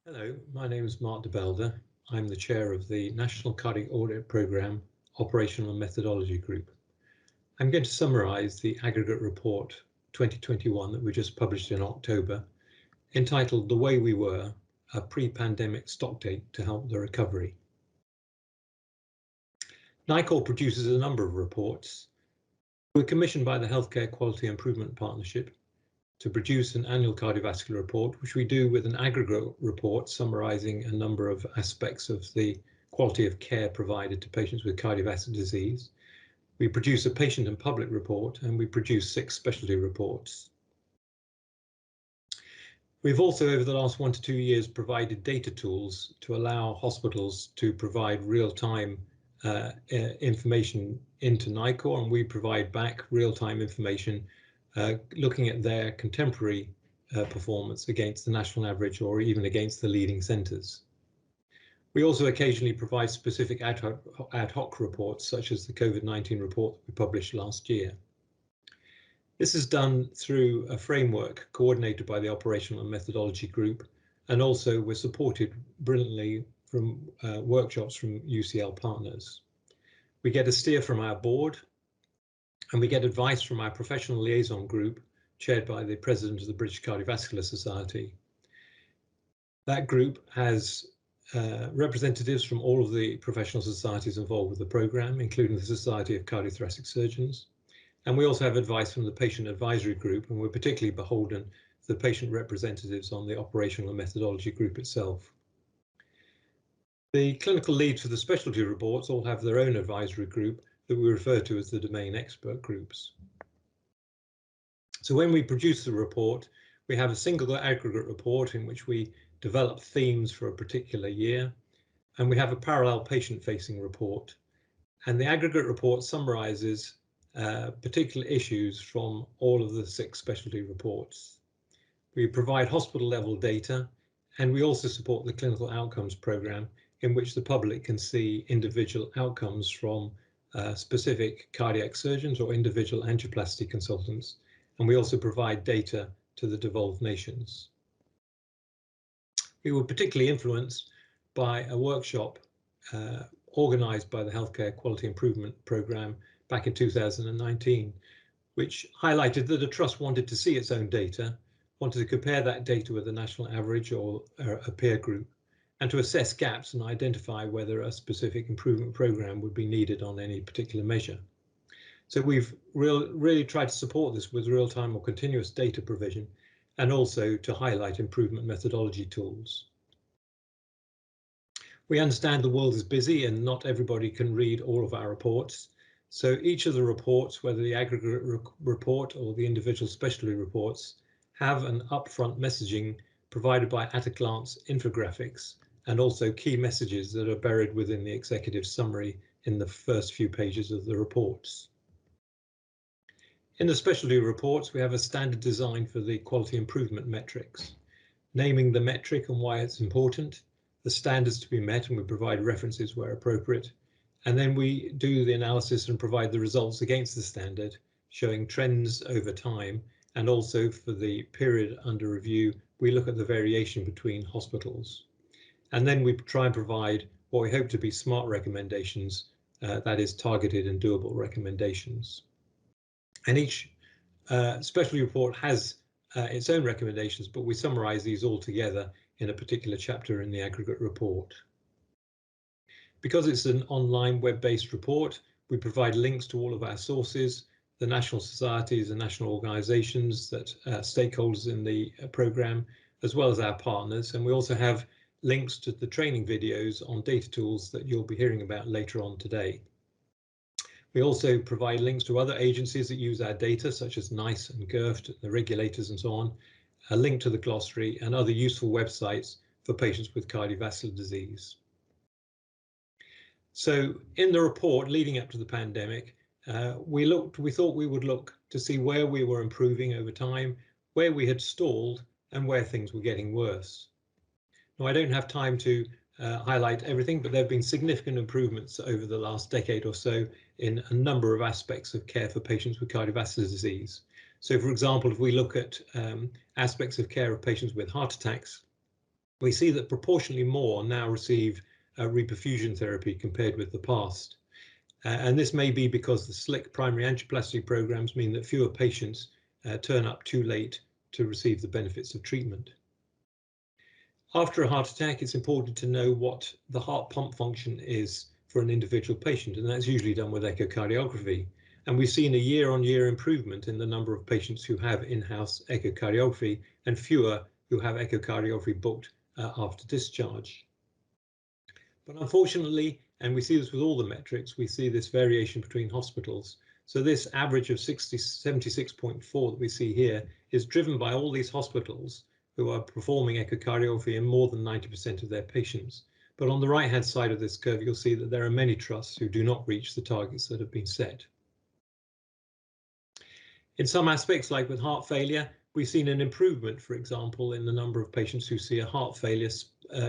Hello, my name is Mark Belder. I'm the chair of the National Cardiac Audit Programme Operational and Methodology Group. I'm going to summarise the aggregate report 2021 that we just published in October, entitled The Way We Were, a Pre-Pandemic Stocktake to Help the Recovery. NICOR produces a number of reports. We're commissioned by the Healthcare Quality Improvement Partnership to produce an annual cardiovascular report, which we do with an aggregate report summarising a number of aspects of the quality of care provided to patients with cardiovascular disease. We produce a patient and public report, and we produce 6 specialty reports. We've also, over the last 1 to 2 years, provided data tools to allow hospitals to provide real-time information into NICOR, and we provide back real-time information looking at their contemporary performance against the national average or even against the leading centres. We also occasionally provide specific ad hoc reports, such as the COVID-19 report that we published last year. This is done through a framework coordinated by the Operational and Methodology Group, and also we're supported brilliantly from workshops from UCL partners. We get a steer from our board, and we get advice from our professional liaison group, chaired by the president of the British Cardiovascular Society. That group has representatives from all of the professional societies involved with the programme, including the Society of Cardiothoracic Surgeons. And we also have advice from the Patient Advisory Group, and we're particularly beholden to the patient representatives on the Operational and Methodology Group itself. The clinical leads for the specialty reports all have their own advisory group that we refer to as the domain expert groups. So when we produce the report, we have a single aggregate report in which we develop themes for a particular year, and we have a parallel patient-facing report. And the aggregate report summarises particular issues from all of the 6 specialty reports. We provide hospital-level data, and we also support the clinical outcomes programme, in which the public can see individual outcomes from specific cardiac surgeons or individual angioplasty consultants, and we also provide data to the devolved nations. We were particularly influenced by a workshop organised by the Healthcare Quality Improvement Programme back in 2019, which highlighted that a trust wanted to see its own data, wanted to compare that data with the national average or a peer group, and to assess gaps and identify whether a specific improvement programme would be needed on any particular measure. So we've really tried to support this with real-time or continuous data provision, and also to highlight improvement methodology tools. We understand the world is busy and not everybody can read all of our reports. So each of the reports, whether the aggregate report or the individual specialty reports, have an upfront messaging provided by at-a-glance infographics, and also key messages that are buried within the executive summary in the first few pages of the reports. In the specialty reports, we have a standard design for the quality improvement metrics, naming the metric and why it's important, the standards to be met, and we provide references where appropriate. And then we do the analysis and provide the results against the standard, showing trends over time. And also for the period under review, we look at the variation between hospitals. And then we try and provide what we hope to be smart recommendations, that is targeted and doable recommendations. And each specialty report has its own recommendations, but we summarise these all together in a particular chapter in the aggregate report. Because it's an online web-based report, we provide links to all of our sources, the national societies and national organisations that stakeholders in the programme, as well as our partners. And we also have links to the training videos on data tools that you'll be hearing about later on today. We also provide links to other agencies that use our data, such as NICE and GIRFT, the regulators and so on, a link to the glossary and other useful websites for patients with cardiovascular disease. So in the report leading up to the pandemic, we thought we would look to see where we were improving over time, where we had stalled, and where things were getting worse. Now, I don't have time to highlight everything, but there have been significant improvements over the last decade or so in a number of aspects of care for patients with cardiovascular disease. So, for example, if we look at aspects of care of patients with heart attacks, we see that proportionally more now receive reperfusion therapy compared with the past. And this may be because the slick primary angioplasty programs mean that fewer patients turn up too late to receive the benefits of treatment. After a heart attack, it's important to know what the heart pump function is for an individual patient, and that's usually done with echocardiography. And we've seen a year-on-year improvement in the number of patients who have in-house echocardiography and fewer who have echocardiography booked after discharge. But unfortunately, and we see this with all the metrics, we see this variation between hospitals. So this average of 76.4 that we see here is driven by all these hospitals who are performing echocardiography in more than 90% of their patients. But on the right-hand side of this curve, you'll see that there are many trusts who do not reach the targets that have been set. In some aspects, like with heart failure, we've seen an improvement, for example, in the number of patients who see a heart failure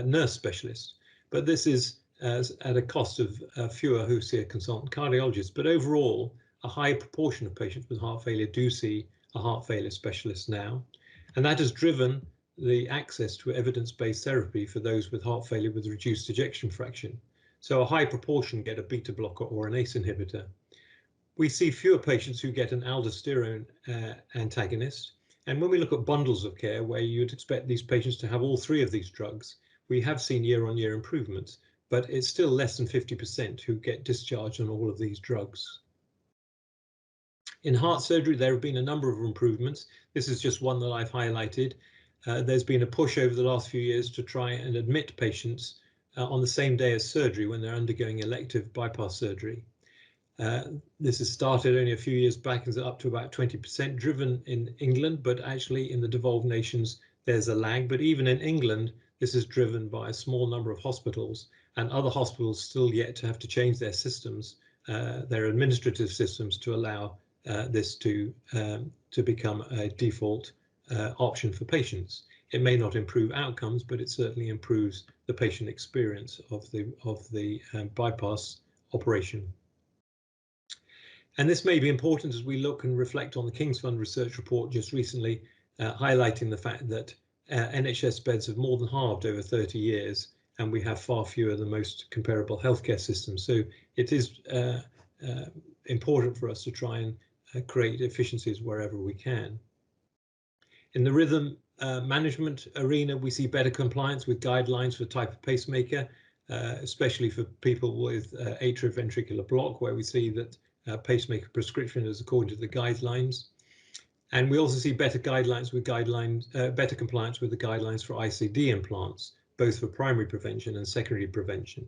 nurse specialist. But this is at a cost of fewer who see a consultant cardiologist. But overall, a high proportion of patients with heart failure do see a heart failure specialist now. And that has driven the access to evidence-based therapy for those with heart failure with reduced ejection fraction. So a high proportion get a beta blocker or an ACE inhibitor. We see fewer patients who get an aldosterone antagonist. And when we look at bundles of care where you'd expect these patients to have all three of these drugs, we have seen year-on-year improvements, but it's still less than 50% who get discharged on all of these drugs. In heart surgery, there have been a number of improvements. This is just one that I've highlighted. There's been a push over the last few years to try and admit patients on the same day as surgery when they're undergoing elective bypass surgery. This has started only a few years back and is up to about 20% driven in England, but actually in the devolved nations, there's a lag. But even in England, this is driven by a small number of hospitals, and other hospitals still yet to have to change their systems, their administrative systems, to allow this to become a default option for patients. It may not improve outcomes, but it certainly improves the patient experience of the bypass operation. And this may be important as we look and reflect on the King's Fund research report just recently, highlighting the fact that NHS beds have more than halved over 30 years, and we have far fewer than most comparable healthcare systems. So it is important for us to try and create efficiencies wherever we can. In the rhythm management arena, we see better compliance with guidelines for type of pacemaker, especially for people with atrioventricular block, where we see that pacemaker prescription is according to the guidelines. And we also see better compliance with the guidelines for ICD implants, both for primary prevention and secondary prevention.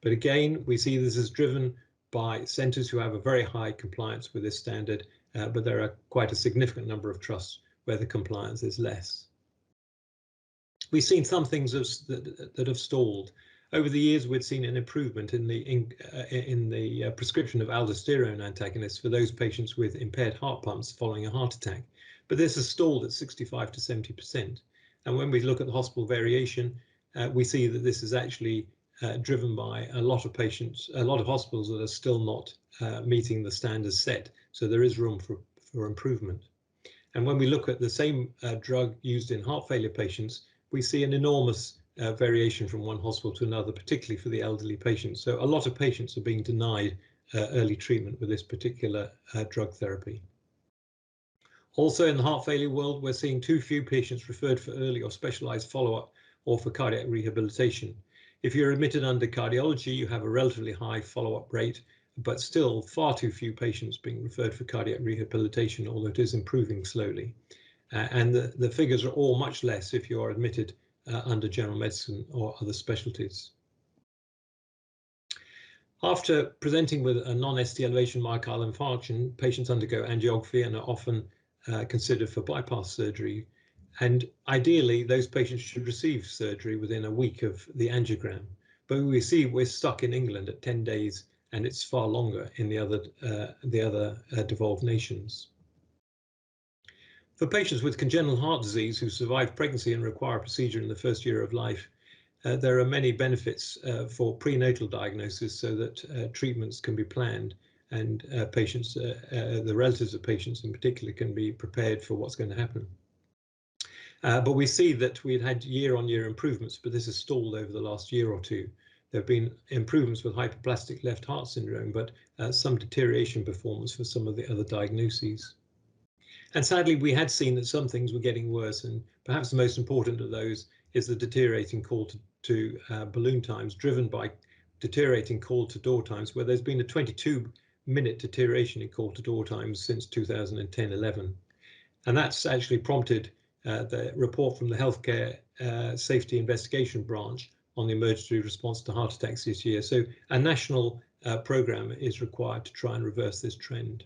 But again, we see this is driven by centres who have a very high compliance with this standard, but there are quite a significant number of trusts where the compliance is less. We've seen some things that have stalled. Over the years, we've seen an improvement in the prescription of aldosterone antagonists for those patients with impaired heart pumps following a heart attack, but this has stalled at 65 to 70%. And when we look at the hospital variation, we see that this is actually driven by a lot of patients, a lot of hospitals that are still not meeting the standards set. So there is room for improvement. And when we look at the same drug used in heart failure patients, we see an enormous variation from one hospital to another, particularly for the elderly patients. So a lot of patients are being denied early treatment with this particular drug therapy. Also in the heart failure world, we're seeing too few patients referred for early or specialized follow-up or for cardiac rehabilitation. If you're admitted under cardiology, you have a relatively high follow-up rate, but still far too few patients being referred for cardiac rehabilitation, although it is improving slowly. And the figures are all much less if you are admitted under general medicine or other specialties. After presenting with a non-ST elevation myocardial infarction, patients undergo angiography and are often considered for bypass surgery. And ideally, those patients should receive surgery within a week of the angiogram. But we see we're stuck in England at 10 days, and it's far longer in the other devolved nations. For patients with congenital heart disease who survive pregnancy and require a procedure in the first year of life, there are many benefits for prenatal diagnosis so that treatments can be planned and patients, the relatives of patients in particular, can be prepared for what's going to happen. But we see that we'd had year-on-year improvements, but this has stalled over the last year or two. There have been improvements with hyperplastic left heart syndrome, but some deterioration performance for some of the other diagnoses. And sadly, we had seen that some things were getting worse, and perhaps the most important of those is the deteriorating call to balloon times, driven by deteriorating call to door times, where there's been a 22-minute deterioration in call to door times since 2010-11. And that's actually prompted the report from the Healthcare Safety Investigation Branch on the emergency response to heart attacks this year. So a national programme is required to try and reverse this trend.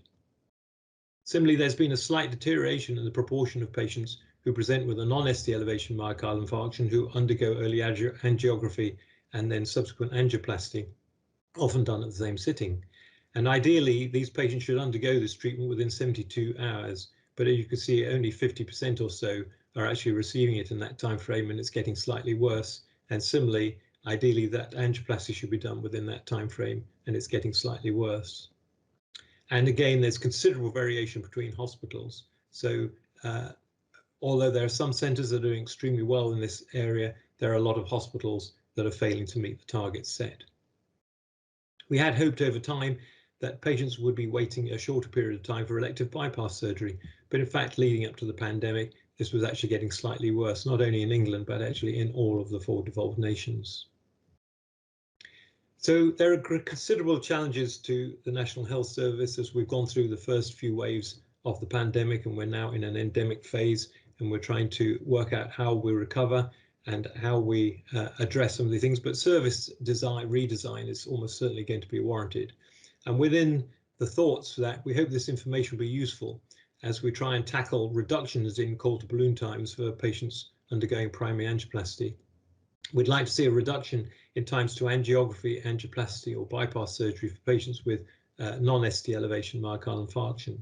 Similarly, there's been a slight deterioration in the proportion of patients who present with a non-ST elevation myocardial infarction who undergo early angiography and then subsequent angioplasty, often done at the same sitting. And ideally, these patients should undergo this treatment within 72 hours. But as you can see, only 50% or so are actually receiving it in that time frame, and it's getting slightly worse. And similarly, ideally, that angioplasty should be done within that time frame, and it's getting slightly worse. And again, there's considerable variation between hospitals. So although there are some centres that are doing extremely well in this area, there are a lot of hospitals that are failing to meet the targets set. We had hoped over time that patients would be waiting a shorter period of time for elective bypass surgery, but in fact, leading up to the pandemic, this was actually getting slightly worse, not only in England, but actually in all of the 4 devolved nations. So there are considerable challenges to the National Health Service as we've gone through the first few waves of the pandemic, and we're now in an endemic phase, and we're trying to work out how we recover and how we address some of the things, but service design, redesign is almost certainly going to be warranted. And within the thoughts for that, we hope this information will be useful as we try and tackle reductions in call to balloon times for patients undergoing primary angioplasty. We'd like to see a reduction in times to angiography, angioplasty or bypass surgery for patients with non-ST elevation myocardial infarction.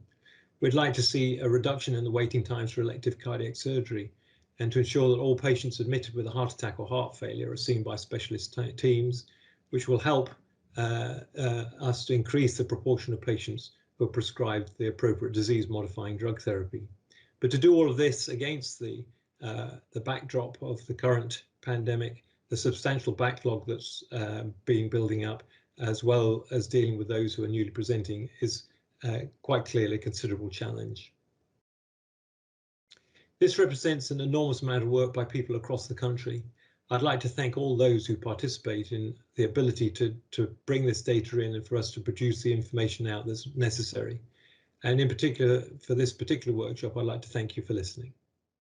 We'd like to see a reduction in the waiting times for elective cardiac surgery, and to ensure that all patients admitted with a heart attack or heart failure are seen by specialist teams, which will help us to increase the proportion of patients who are prescribed the appropriate disease-modifying drug therapy. But to do all of this against the backdrop of the current pandemic, the substantial backlog that's been building up, as well as dealing with those who are newly presenting, is quite clearly a considerable challenge. This represents an enormous amount of work by people across the country. I'd like to thank all those who participate in the ability to bring this data in and for us to produce the information out that's necessary. And in particular, for this particular workshop, I'd like to thank you for listening.